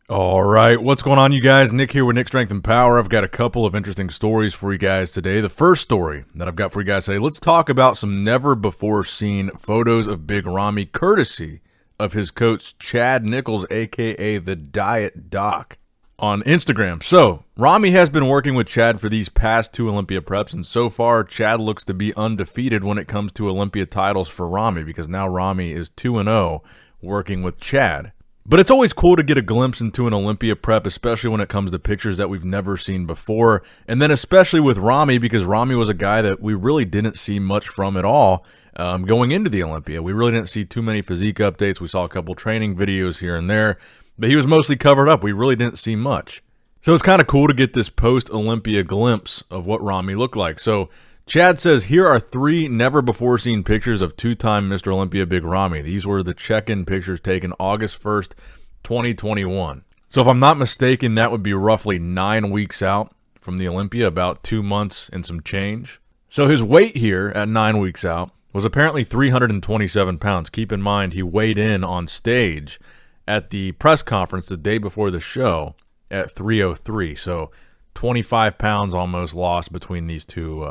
All right, what's going on, you guys? Nick here with Nick Strength and Power. I've got a couple of interesting stories for you guys today. The first story that I've got for you guys today, let's talk about some never-before-seen photos of Big Ramy, courtesy of his coach, Chad Nichols, a.k.a. the Diet Doc, on Instagram. So, Ramy has been working with Chad for these past two Olympia preps, and so far, Chad looks to be undefeated when it comes to Olympia titles for Ramy, because now Ramy is 2-0 working with Chad. But it's always cool to get a glimpse into an Olympia prep, especially when it comes to pictures that we've never seen before. And then especially with Ramy, because Ramy was a guy that we really didn't see much from at all going into the Olympia. We really didn't see too many physique updates. We saw a couple training videos here and there, but he was mostly covered up. We really didn't see much. So it's kind of cool to get this post-Olympia glimpse of what Ramy looked like. So Chad says, here are three never-before-seen pictures of two-time Mr. Olympia Big Ramy. These were the check-in pictures taken August 1st, 2021. So if I'm not mistaken, that would be roughly 9 weeks out from the Olympia, about 2 months and some change. So his weight here at 9 weeks out was apparently 327 pounds. Keep in mind, he weighed in on stage at the press conference the day before the show at 303. So 25 pounds almost lost between these two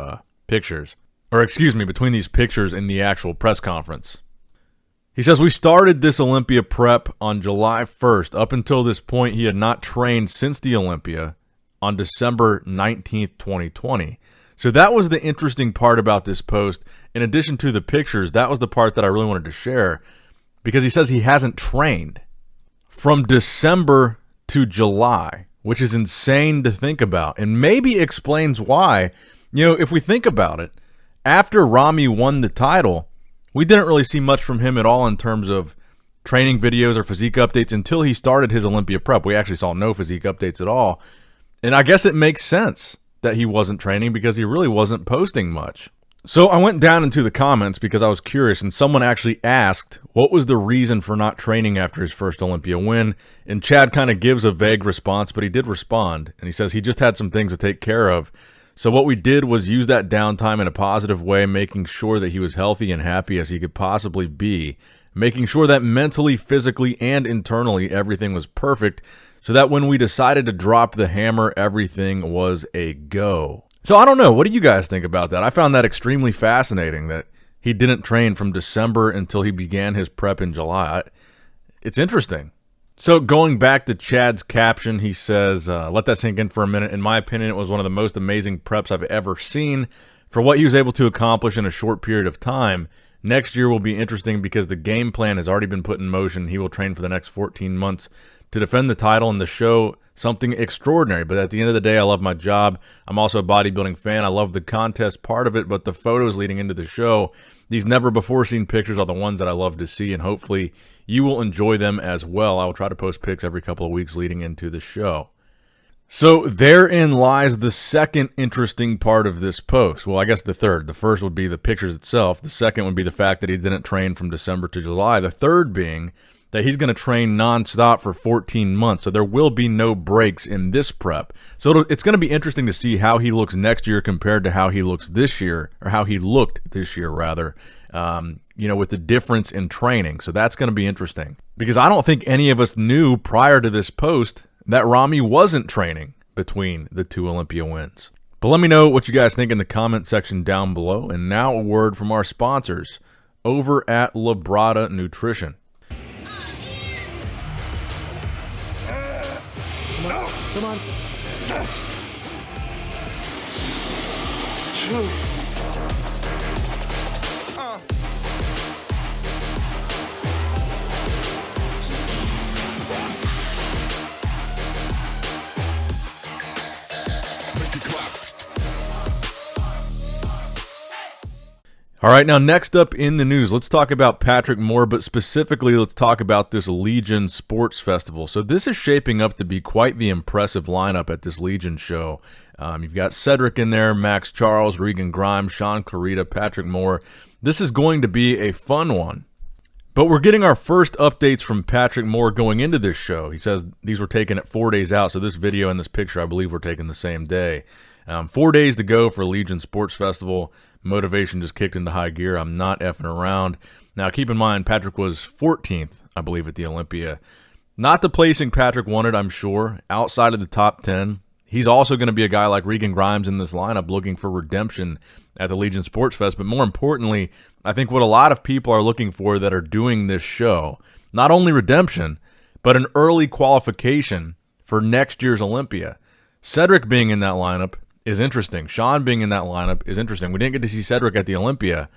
pictures, or excuse me, between these pictures and the actual press conference. He says, we started this Olympia prep on July 1st. Up until this point, he had not trained since the Olympia on December 19th, 2020. So that was the interesting part about this post. In addition to the pictures, that was the part that I really wanted to share, because he says he hasn't trained from December to July, which is insane to think about, and maybe explains why. You know, if we think about it, after Ramy won the title, we didn't really see much from him at all in terms of training videos or physique updates until he started his Olympia prep. We actually saw no physique updates at all. And I guess it makes sense that he wasn't training because he really wasn't posting much. So I went down into the comments because I was curious, and someone actually asked what was the reason for not training after his first Olympia win. And Chad kind of gives a vague response, but he did respond. And he says he just had some things to take care of. So what we did was use that downtime in a positive way, making sure that he was healthy and happy as he could possibly be, making sure that mentally, physically, and internally everything was perfect, so that when we decided to drop the hammer, everything was a go. So I don't know. What do you guys think about that? I found that extremely fascinating that he didn't train from December until he began his prep in July. It's interesting. So going back to Chad's caption, he says, let that sink in for a minute. In my opinion, it was one of the most amazing preps I've ever seen for what he was able to accomplish in a short period of time. Next year will be interesting because the game plan has already been put in motion. He will train for the next 14 months to defend the title and to show something extraordinary. But at the end of the day, I love my job. I'm also a bodybuilding fan. I love the contest part of it, but the photos leading into the show, these never-before-seen pictures are the ones that I love to see, and hopefully you will enjoy them as well. I will try to post pics every couple of weeks leading into the show. So therein lies the second interesting part of this post. Well, I guess the third. The first would be the pictures itself. The second would be the fact that he didn't train from December to July. The third being that he's going to train nonstop for 14 months. So there will be no breaks in this prep. So it's going to be interesting to see how he looks next year compared to how he looks this year, or how he looked this year, rather, with the difference in training. So that's going to be interesting, because I don't think any of us knew prior to this post that Ramy wasn't training between the two Olympia wins. But let me know what you guys think in the comment section down below. And now a word from our sponsors over at Labrada Nutrition. Come on. All right, now next up in the news, let's talk about Patrick Moore, but specifically let's talk about this Legion Sports Festival. So this is shaping up to be quite the impressive lineup at this Legion show. You've got Cedric in there, Max Charles, Regan Grimes, Sean Clarita, Patrick Moore. This is going to be a fun one. But we're getting our first updates from Patrick Moore going into this show. He says these were taken at 4 days out, so this video and this picture I believe were taken the same day. 4 days to go for Legion Sports Festival. Motivation just kicked into high gear. I'm not effing around. Now, keep in mind, Patrick was 14th, I believe, at the Olympia. Not the placing Patrick wanted, I'm sure, outside of the top 10. He's also going to be a guy like Regan Grimes in this lineup looking for redemption at the Legion Sports Fest. But more importantly, I think what a lot of people are looking for that are doing this show, not only redemption, but an early qualification for next year's Olympia. Cedric being in that lineup is interesting. Sean being in that lineup is interesting. We didn't get to see Cedric at the Olympia,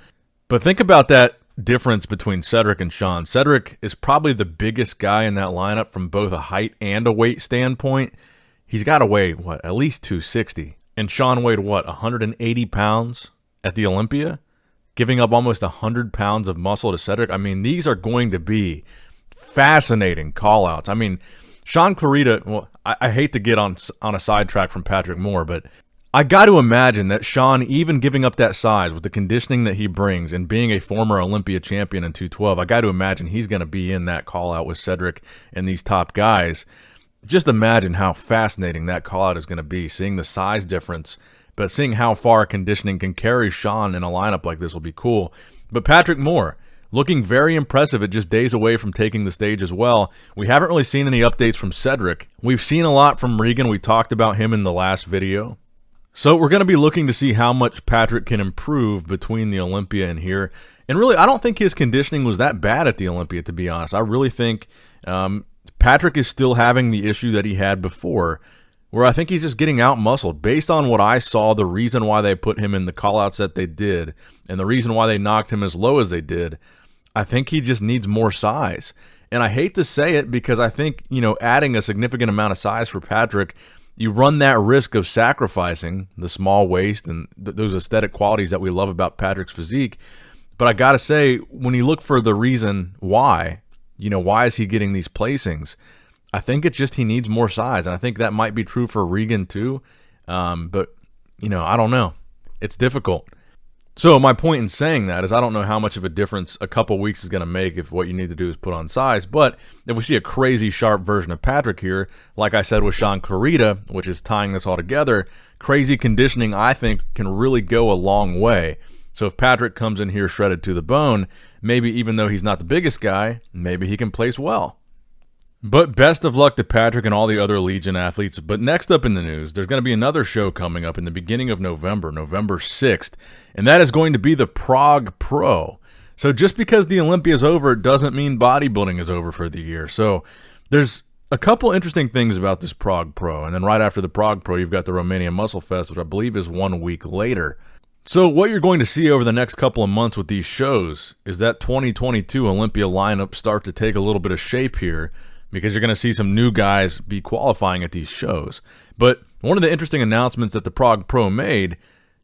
but think about that difference between Cedric and Sean. Cedric is probably the biggest guy in that lineup from both a height and a weight standpoint. He's got to weigh, at least 260. And Sean weighed, 180 pounds at the Olympia? Giving up almost 100 pounds of muscle to Cedric. I mean, these are going to be fascinating call-outs. I mean, Sean Clarita, I hate to get on a sidetrack from Patrick Moore, but I got to imagine that Sean, even giving up that size with the conditioning that he brings and being a former Olympia champion in 212, I got to imagine he's going to be in that call-out with Cedric and these top guys. Just imagine how fascinating that call-out is going to be, seeing the size difference, but seeing how far conditioning can carry Sean in a lineup like this will be cool. But Patrick Moore, looking very impressive at just days away from taking the stage as well. We haven't really seen any updates from Cedric. We've seen a lot from Regan. We talked about him in the last video. So we're going to be looking to see how much Patrick can improve between the Olympia and here. And really, I don't think his conditioning was that bad at the Olympia, to be honest. I really think Patrick is still having the issue that he had before, where I think he's just getting out-muscled. Based on what I saw, the reason why they put him in the call-outs that they did, and the reason why they knocked him as low as they did, I think he just needs more size. And I hate to say it because I think, adding a significant amount of size for Patrick, you run that risk of sacrificing the small waist and those aesthetic qualities that we love about Patrick's physique. But I got to say, when you look for the reason why, why is he getting these placings? I think it's just he needs more size. And I think that might be true for Regan too. But, I don't know. It's difficult. So my point in saying that is I don't know how much of a difference a couple weeks is going to make if what you need to do is put on size. But if we see a crazy sharp version of Patrick here, like I said with Sean Clarita, which is tying this all together, crazy conditioning I think can really go a long way. So if Patrick comes in here shredded to the bone, maybe even though he's not the biggest guy, maybe he can place well. But best of luck to Patrick and all the other Legion athletes. But next up in the news, there's going to be another show coming up in the beginning of November, November 6th, and that is going to be the Prague Pro. So just because the Olympia is over, it doesn't mean bodybuilding is over for the year. So there's a couple interesting things about this Prague Pro, and then right after the Prague Pro, you've got the Romania Muscle Fest, which I believe is 1 week later. So what you're going to see over the next couple of months with these shows is that 2022 Olympia lineup start to take a little bit of shape here, because you're going to see some new guys be qualifying at these shows. But one of the interesting announcements that the Prague Pro made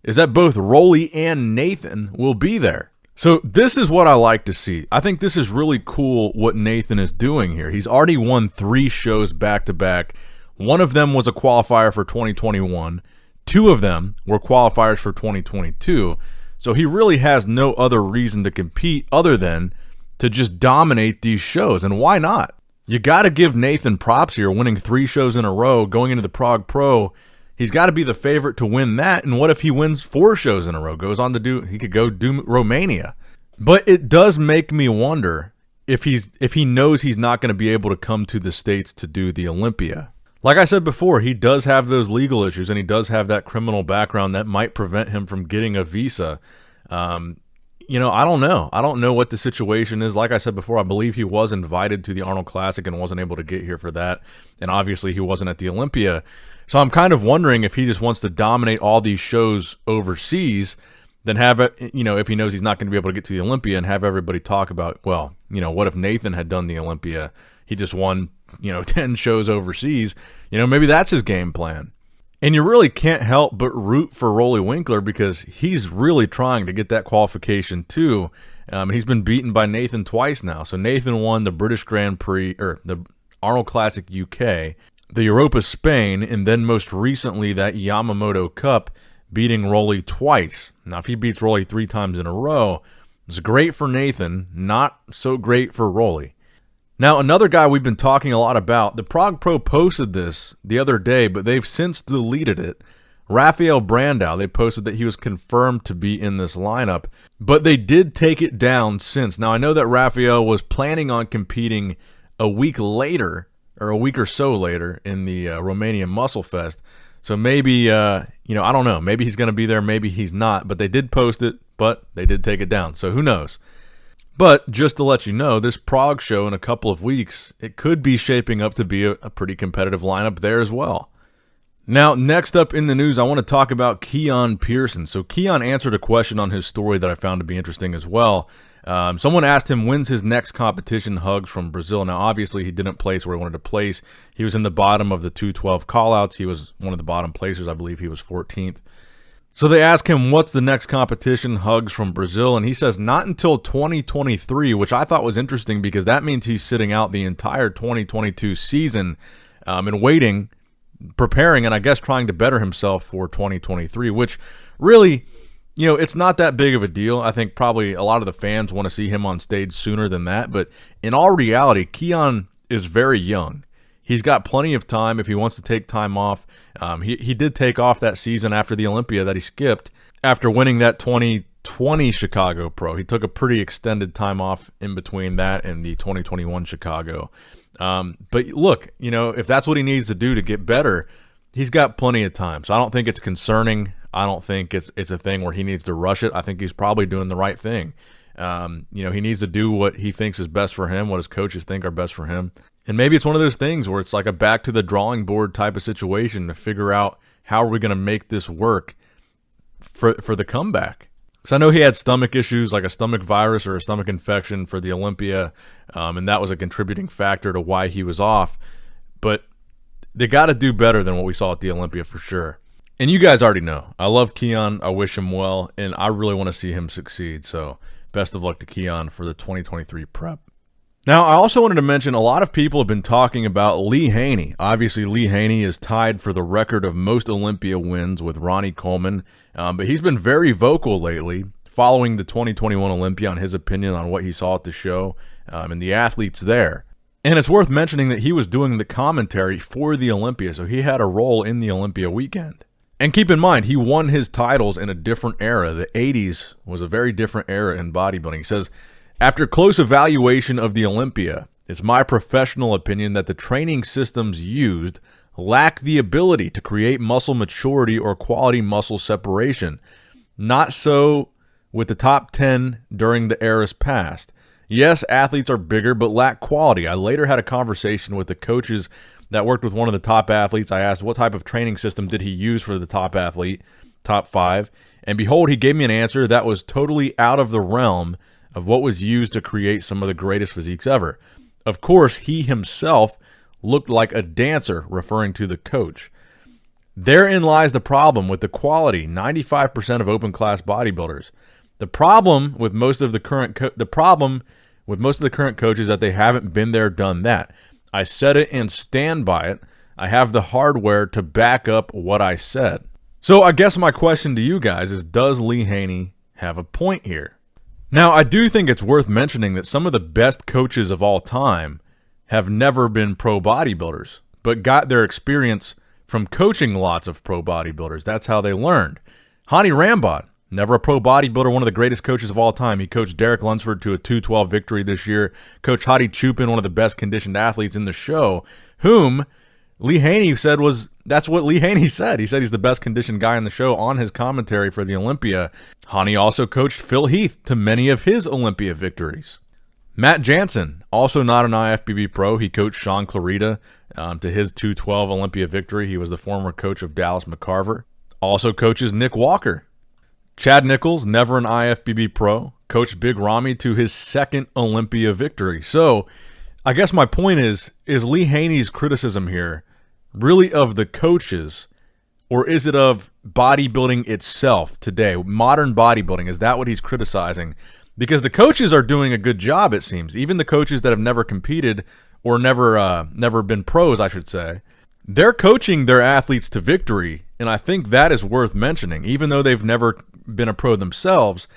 is that both Roelly and Nathan will be there. So this is what I like to see. I think this is really cool what Nathan is doing here. He's already won 3 shows back-to-back. One of them was a qualifier for 2021. 2 of them were qualifiers for 2022. So he really has no other reason to compete other than to just dominate these shows. And why not? You got to give Nathan props here, winning 3 shows in a row, going into the Prague Pro. He's got to be the favorite to win that. And what if he wins 4 shows in a row, goes on to he could go do Romania. But it does make me wonder if he knows he's not going to be able to come to the States to do the Olympia. Like I said before, he does have those legal issues, and he does have that criminal background that might prevent him from getting a visa. I don't know. I don't know what the situation is. Like I said before, I believe he was invited to the Arnold Classic and wasn't able to get here for that. And obviously he wasn't at the Olympia. So I'm kind of wondering if he just wants to dominate all these shows overseas, then have it, if he knows he's not going to be able to get to the Olympia, and have everybody talk about, well, what if Nathan had done the Olympia? He just won, 10 shows overseas. Maybe that's his game plan. And you really can't help but root for Roelly Winkler because he's really trying to get that qualification too. He's been beaten by Nathan twice now. So Nathan won the British Grand Prix, or the Arnold Classic UK, the Europa Spain, and then most recently that Yamamoto Cup, beating Roelly twice. Now if he beats Roelly 3 times in a row, it's great for Nathan, not so great for Roelly. Now, another guy we've been talking a lot about, the Prague Pro posted this the other day, but they've since deleted it. Go Brandao, they posted that he was confirmed to be in this lineup, but they did take it down since. Now, I know that Raphael was planning on competing a week later, or a week or so later, in the Romanian Muscle Fest. So maybe, I don't know. Maybe he's going to be there. Maybe he's not. But they did post it, but they did take it down. So who knows? But just to let you know, this Prague show in a couple of weeks, it could be shaping up to be a pretty competitive lineup there as well. Now, next up in the news, I want to talk about Keone Pearson. So Keone answered a question on his story that I found to be interesting as well. Someone asked him when's his next competition hugs from Brazil. Now, obviously, he didn't place where he wanted to place. He was in the bottom of the 212 callouts. He was one of the bottom placers. I believe he was 14th. So they ask him, what's the next competition hugs from Brazil? And he says, not until 2023, which I thought was interesting because that means he's sitting out the entire 2022 season and waiting, preparing, and I guess trying to better himself for 2023, which really, it's not that big of a deal. I think probably a lot of the fans want to see him on stage sooner than that. But in all reality, Keone is very young. He's got plenty of time if he wants to take time off. He did take off that season after the Olympia that he skipped after winning that 2020 Chicago Pro. He took a pretty extended time off in between that and the 2021 Chicago. But look, if that's what he needs to do to get better, he's got plenty of time. So I don't think it's concerning. I don't think it's a thing where he needs to rush it. I think he's probably doing the right thing. He needs to do what he thinks is best for him, what his coaches think are best for him. And maybe it's one of those things where it's like a back to the drawing board type of situation to figure out how are we going to make this work for the comeback. So I know he had stomach issues, like a stomach virus or a stomach infection for the Olympia, and that was a contributing factor to why he was off. But they got to do better than what we saw at the Olympia for sure. And you guys already know, I love Keone. I wish him well, and I really want to see him succeed. So best of luck to Keone for the 2023 prep. Now, I also wanted to mention a lot of people have been talking about Lee Haney. Obviously, Lee Haney is tied for the record of most Olympia wins with Ronnie Coleman, but he's been very vocal lately following the 2021 Olympia on his opinion on what he saw at the show and the athletes there. And it's worth mentioning that he was doing the commentary for the Olympia, so he had a role in the Olympia weekend. And keep in mind, he won his titles in a different era. The 80s was a very different era in bodybuilding. He says, after close evaluation of the Olympia, it's my professional opinion that the training systems used lack the ability to create muscle maturity or quality muscle separation. Not so with the top 10 during the eras past. Yes, athletes are bigger but lack quality. I later had a conversation with the coaches that worked with one of the top athletes. I asked what type of training system did he use for the top athlete, top 5, and behold, he gave me an answer that was totally out of the realm of what was used to create some of the greatest physiques ever. Of course, he himself looked like a dancer, referring to the coach. Therein lies the problem with the quality, 95% of open class bodybuilders. The problem with most of the current coaches is that they haven't been there, done that. I said it and stand by it. I have the hardware to back up what I said. So I guess my question to you guys is, does Lee Haney have a point here? Now, I do think it's worth mentioning that some of the best coaches of all time have never been pro bodybuilders, but got their experience from coaching lots of pro bodybuilders. That's how they learned. Haney Rambod, never a pro bodybuilder, one of the greatest coaches of all time. He coached Derek Lunsford to a 212 victory this year. Coach Hadi Chupin, one of the best conditioned athletes in the show, whom Lee Haney said that's what Lee Haney said. He said he's the best conditioned guy in the show on his commentary for the Olympia. Haney also coached Phil Heath to many of his Olympia victories. Matt Jansen, also not an IFBB pro. He coached Sean Clarita to his 212 Olympia victory. He was the former coach of Dallas McCarver. Also coaches Nick Walker. Chad Nichols, never an IFBB pro, coached Big Ramy to his second Olympia victory. So I guess my point is Lee Haney's criticism here really of the coaches, or is it of bodybuilding itself today? Modern bodybuilding, is that what he's criticizing? Because the coaches are doing a good job, it seems. Even the coaches that have never competed or never been pros, I should say, they're coaching their athletes to victory, and I think that is worth mentioning. Even though they've never been a pro themselves,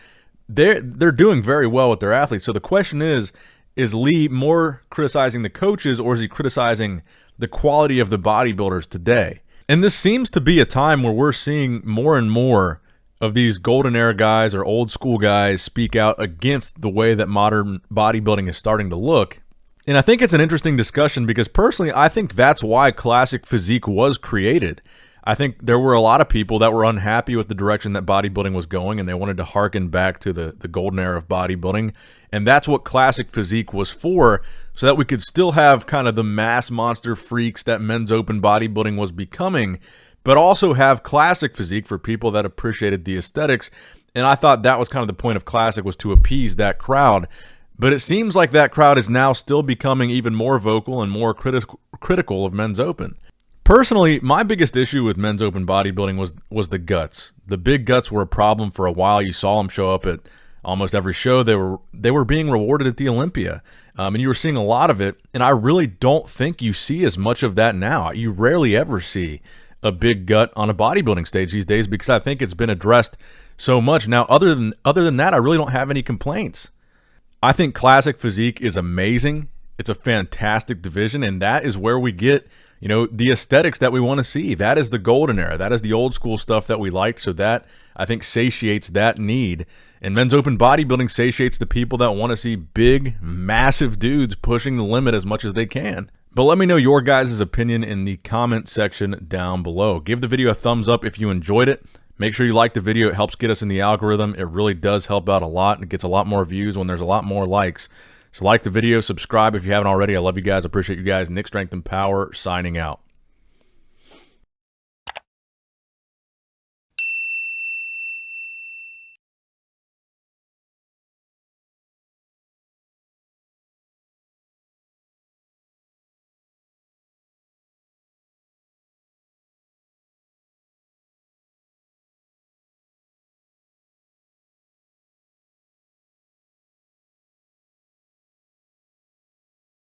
they're doing very well with their athletes. So the question is Lee more criticizing the coaches, or is he criticizing the quality of the bodybuilders today? And this seems to be a time where we're seeing more and more of these golden era guys or old school guys speak out against the way that modern bodybuilding is starting to look. And I think it's an interesting discussion because personally, I think that's why classic physique was created. I think there were a lot of people that were unhappy with the direction that bodybuilding was going, and they wanted to harken back to the golden era of bodybuilding. And that's what classic physique was for, so that we could still have kind of the mass monster freaks that men's open bodybuilding was becoming, but also have classic physique for people that appreciated the aesthetics. And I thought that was kind of the point of classic, was to appease that crowd. But it seems like that crowd is now still becoming even more vocal and more critical of men's open. Personally, my biggest issue with men's open bodybuilding was the guts. The big guts were a problem for a while. You saw them show up at almost every show. They were being rewarded at the Olympia, and you were seeing a lot of it. And I really don't think you see as much of that now. You rarely ever see a big gut on a bodybuilding stage these days because I think it's been addressed so much. Now, other than that, I really don't have any complaints. I think classic physique is amazing. It's a fantastic division, and that is where we get, the aesthetics that we want to see. That is the golden era. That is the old school stuff that we like, so that, I think, satiates that need. And men's open bodybuilding satiates the people that want to see big, massive dudes pushing the limit as much as they can. But let me know your guys' opinion in the comment section down below. Give the video a thumbs up if you enjoyed it. Make sure you like the video. It helps get us in the algorithm. It really does help out a lot, and it gets a lot more views when there's a lot more likes. So like the video, subscribe if you haven't already. I love you guys. Appreciate you guys. Nick Strength and Power signing out.